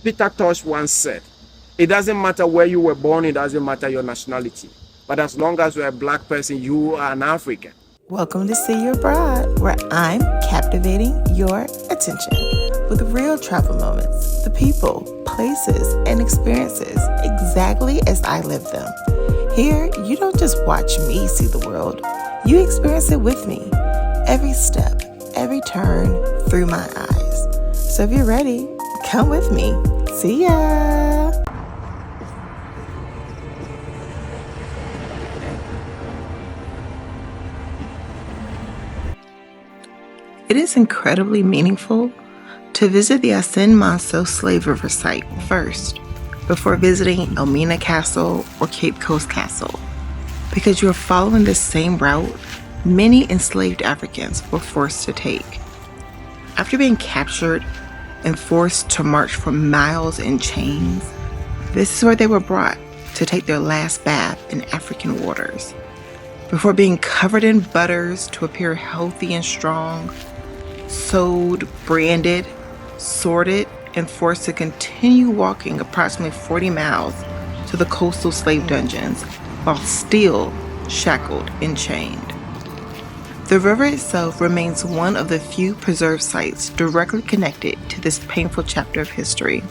Peter Tosh once said, it doesn't matter where you were born, it doesn't matter your nationality. But as long as you're a black person, you are an African. Welcome to See You Abroad, where I'm captivating your attention with real travel moments, the people, places, and experiences exactly as I live them. Here, you don't just watch me see the world, you experience it with me. Every step, every turn, through my eyes. So if you're ready, come with me. See ya! It is incredibly meaningful to visit the Assin Manso Slave River site first, before visiting Elmina Castle or Cape Coast Castle, because you are following the same route many enslaved Africans were forced to take. After being captured and forced to march for miles in chains, this is where they were brought to take their last bath in African waters, before being covered in butters to appear healthy and strong, sold, branded, sorted, and forced to continue walking approximately 40 miles to the coastal slave dungeons while still shackled and chained. The river itself remains one of the few preserved sites directly connected to this painful chapter of history.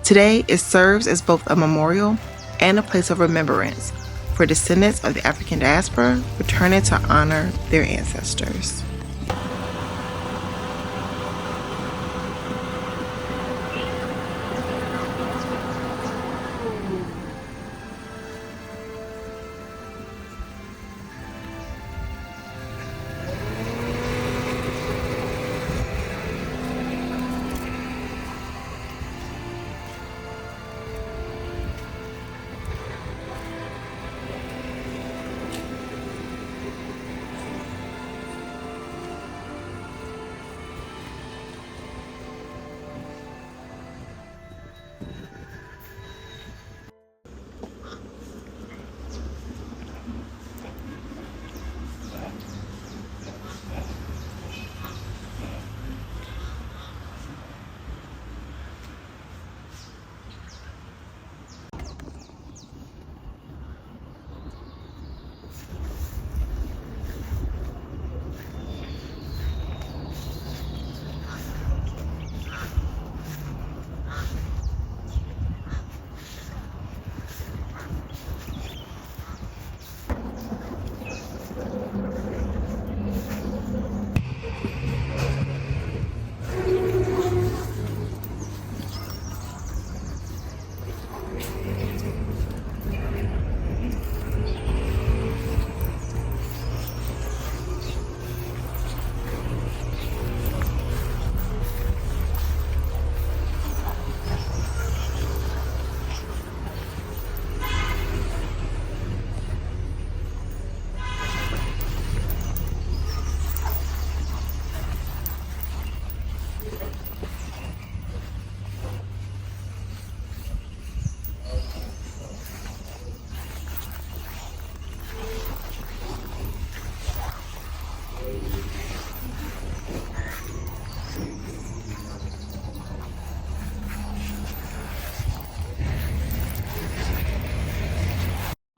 Today, it serves as both a memorial and a place of remembrance for descendants of the African diaspora returning to honor their ancestors.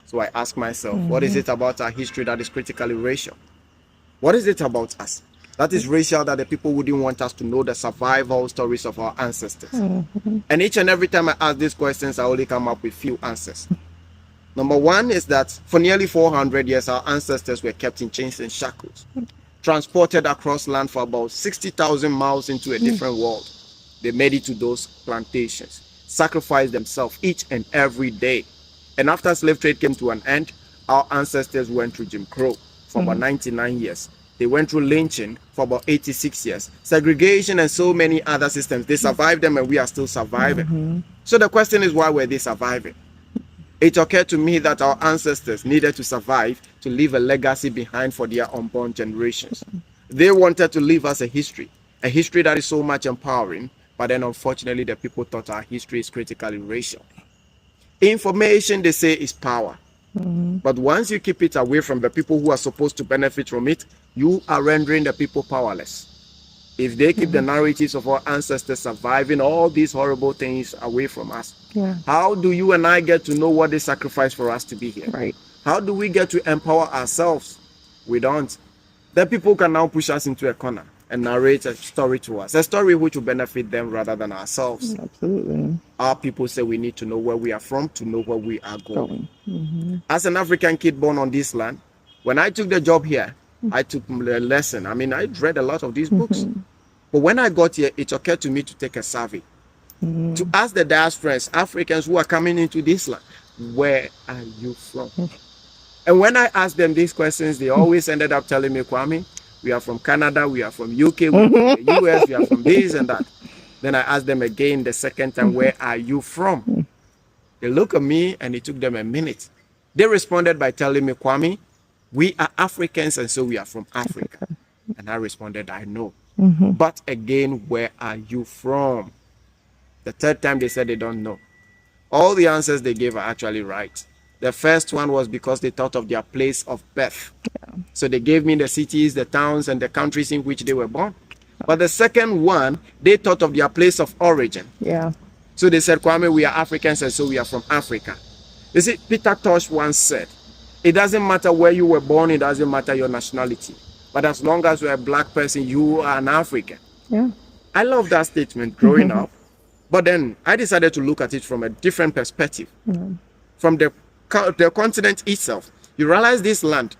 So I ask myself, what is it about our history that is critically racial? What is it about us that is racial that the people wouldn't want us to know the survival stories of our ancestors? And each and every time I ask these questions, I only come up with few answers. Number one is that for nearly 400 years, our ancestors were kept in chains and shackles, transported across land for about 60,000 miles into a different world. They made it to those plantations, sacrificed themselves each and every day. And after slave trade came to an end, our ancestors went through Jim Crow for about 99 years. They went through lynching for about 86 years, segregation and so many other systems. They survived them and we are still surviving. So the question is, why were they surviving? It occurred to me that our ancestors needed to survive to leave a legacy behind for their unborn generations. They wanted to leave us a history that is so much empowering, but then unfortunately the people thought our history is critically racial. Information, they say, is power. But once you keep it away from the people who are supposed to benefit from it, you are rendering the people powerless. If they keep the narratives of our ancestors surviving all these horrible things away from us, how do you and I get to know what they sacrificed for us to be here? Right. How do we get to empower ourselves? We don't. Then people can now push us into a corner and narrate a story to us, a story which will benefit them rather than ourselves. Absolutely. Our people say we need to know where we are from to know where we are going. As an African kid born on this land, when I took the job here, I took a lesson. I mean, I read a lot of these books. But when I got here, it occurred to me to take a survey, to ask the diasporans, Africans who are coming into this land, where are you from? And when I asked them these questions, they always ended up telling me, Kwame, we are from Canada, we are from UK, we are from the US, we are from this and that. Then I asked them again the second time, where are you from? They looked at me and it took them a minute. They responded by telling me, Kwame, we are Africans and so we are from Africa. And I responded, I know. But again, where are you from? The third time they said they don't know. All the answers they gave are actually right. The first one was because they thought of their place of birth. So they gave me the cities, the towns, and the countries in which they were born. But the second one, they thought of their place of origin. So they said, Kwame, we are Africans and so we are from Africa. You see, Peter Tosh once said, it doesn't matter where you were born, it doesn't matter your nationality. But as long as you're a black person, you are an African. I love that statement growing up. But then I decided to look at it from a different perspective. From the continent itself, you realize this land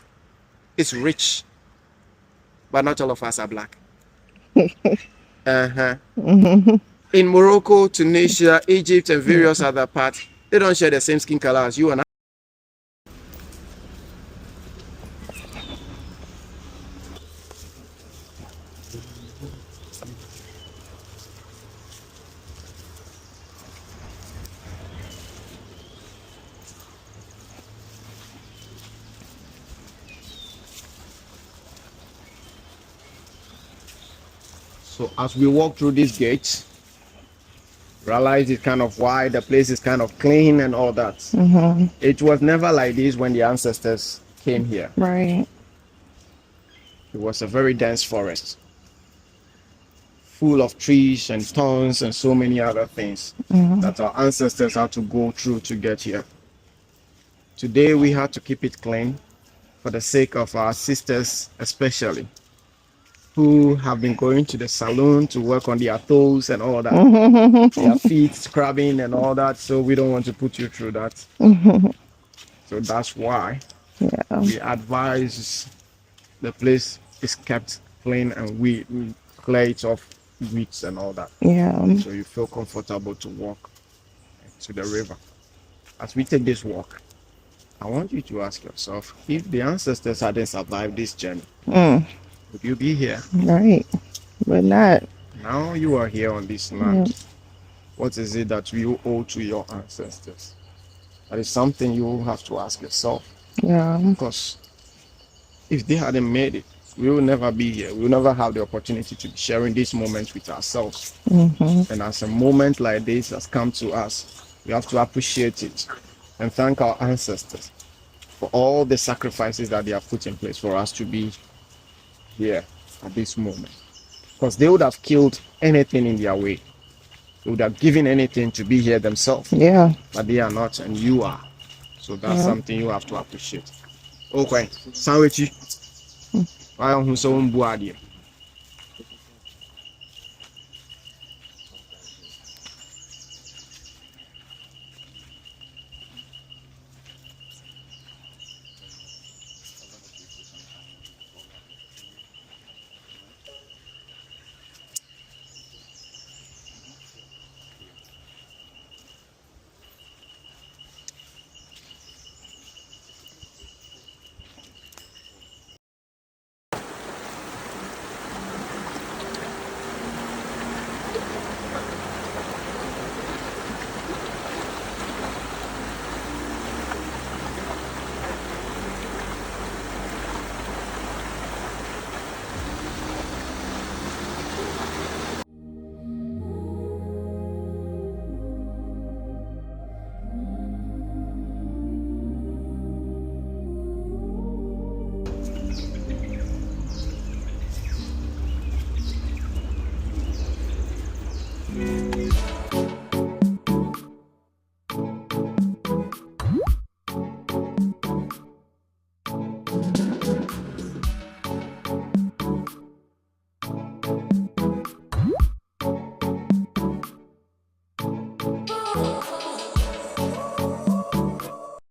is rich, but not all of us are black. In Morocco, Tunisia, Egypt, and various other parts, they don't share the same skin color as you and I. So as we walk through these gates, realize it's kind of wide, the place is kind of clean and all that. It was never like this when the ancestors came here. Right. It was a very dense forest, full of trees and thorns and so many other things that our ancestors had to go through to get here. Today we had to keep it clean for the sake of our sisters especially, who have been going to the salon to work on their toes and all that, their feet scrubbing and all that. So we don't want to put you through that. So that's why we advise the place is kept clean and we clear it off weeds and all that. So you feel comfortable to walk to the river. As we take this walk, I want you to ask yourself, if the ancestors hadn't survived this journey, would you be here? Right. But not. Now you are here on this land. What is it that you owe to your ancestors? That is something you have to ask yourself. Because if they hadn't made it, we will never be here. We will never have the opportunity to be sharing this moment with ourselves. And as a moment like this has come to us, we have to appreciate it and thank our ancestors for all the sacrifices that they have put in place for us to be here at this moment. Because they would have killed anything in their way. They would have given anything to be here themselves. But they are not, and you are. So that's something you have to appreciate. Okay, Sanwechi. Why don't you so